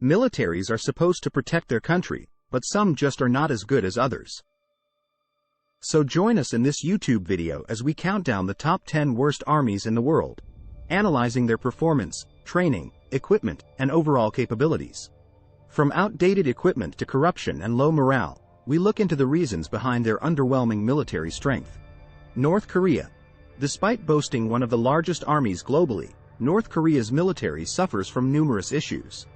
Militaries are supposed to protect their country, but some just are not as good as others. So join us in this YouTube video as we count down the top 10 worst armies in the world, analyzing their performance, training, equipment, and overall capabilities. From outdated equipment to corruption and low morale, we look into the reasons behind their underwhelming military strength. North Korea. Despite boasting one of the largest armies globally, North Korea's military suffers from numerous issues.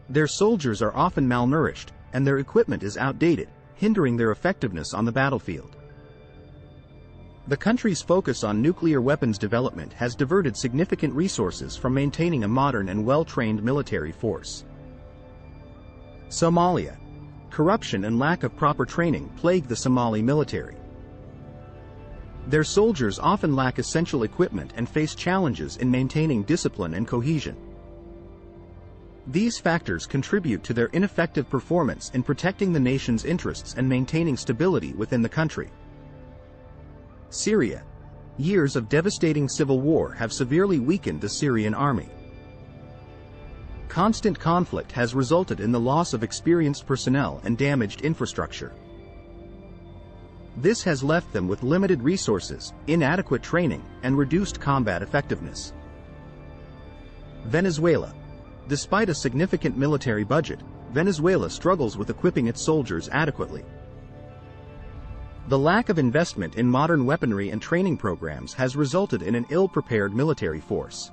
Their soldiers are often malnourished, and their equipment is outdated, hindering their effectiveness on the battlefield. The country's focus on nuclear weapons development has diverted significant resources from maintaining a modern and well-trained military force. Somalia. Corruption and lack of proper training plague the Somali military. Their soldiers often lack essential equipment and face challenges in maintaining discipline and cohesion. These factors contribute to their ineffective performance in protecting the nation's interests and maintaining stability within the country. Syria. Years of devastating civil war have severely weakened the Syrian army. Constant conflict has resulted in the loss of experienced personnel and damaged infrastructure. This has left them with limited resources, inadequate training, and reduced combat effectiveness. Venezuela. Despite a significant military budget, Venezuela struggles with equipping its soldiers adequately. The lack of investment in modern weaponry and training programs has resulted in an ill-prepared military force.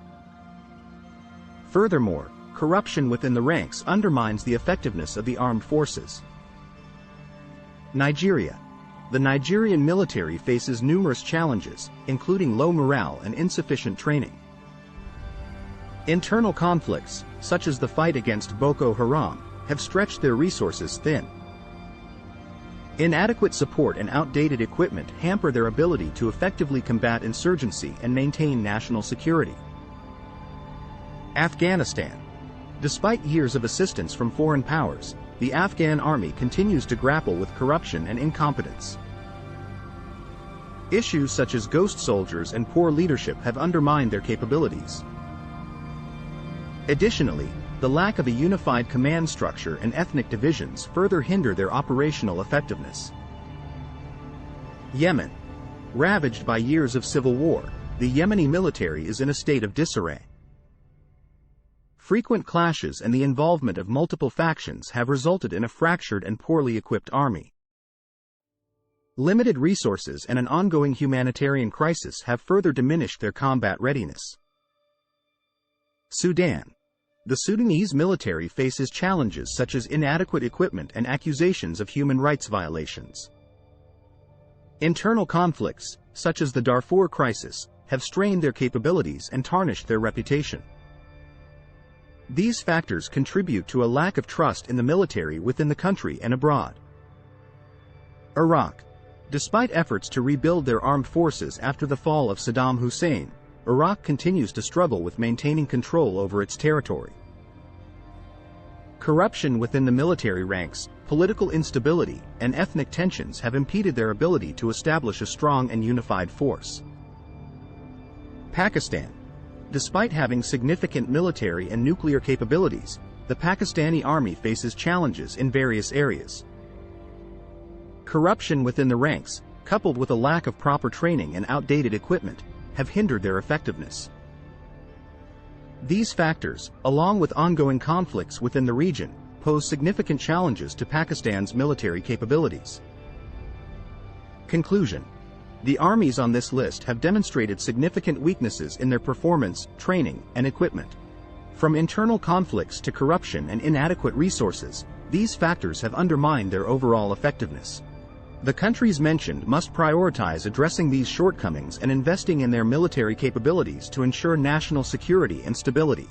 Furthermore, corruption within the ranks undermines the effectiveness of the armed forces. Nigeria. The Nigerian military faces numerous challenges, including low morale and insufficient training. Internal conflicts, such as the fight against Boko Haram, have stretched their resources thin. Inadequate support and outdated equipment hamper their ability to effectively combat insurgency and maintain national security. Afghanistan. Despite years of assistance from foreign powers, the Afghan army continues to grapple with corruption and incompetence. Issues such as ghost soldiers and poor leadership have undermined their capabilities. Additionally, the lack of a unified command structure and ethnic divisions further hinder their operational effectiveness. Yemen. Ravaged by years of civil war, the Yemeni military is in a state of disarray. Frequent clashes and the involvement of multiple factions have resulted in a fractured and poorly equipped army. Limited resources and an ongoing humanitarian crisis have further diminished their combat readiness. Sudan. The Sudanese military faces challenges such as inadequate equipment and accusations of human rights violations. Internal conflicts, such as the Darfur crisis, have strained their capabilities and tarnished their reputation. These factors contribute to a lack of trust in the military within the country and abroad. Iraq. Despite efforts to rebuild their armed forces after the fall of Saddam Hussein, Iraq continues to struggle with maintaining control over its territory. Corruption within the military ranks, political instability, and ethnic tensions have impeded their ability to establish a strong and unified force. Pakistan. Despite having significant military and nuclear capabilities, the Pakistani army faces challenges in various areas. Corruption within the ranks, coupled with a lack of proper training and outdated equipment, have hindered their effectiveness. These factors, along with ongoing conflicts within the region, pose significant challenges to Pakistan's military capabilities. Conclusion. The armies on this list have demonstrated significant weaknesses in their performance, training, and equipment. From internal conflicts to corruption and inadequate resources, these factors have undermined their overall effectiveness. The countries mentioned must prioritize addressing these shortcomings and investing in their military capabilities to ensure national security and stability.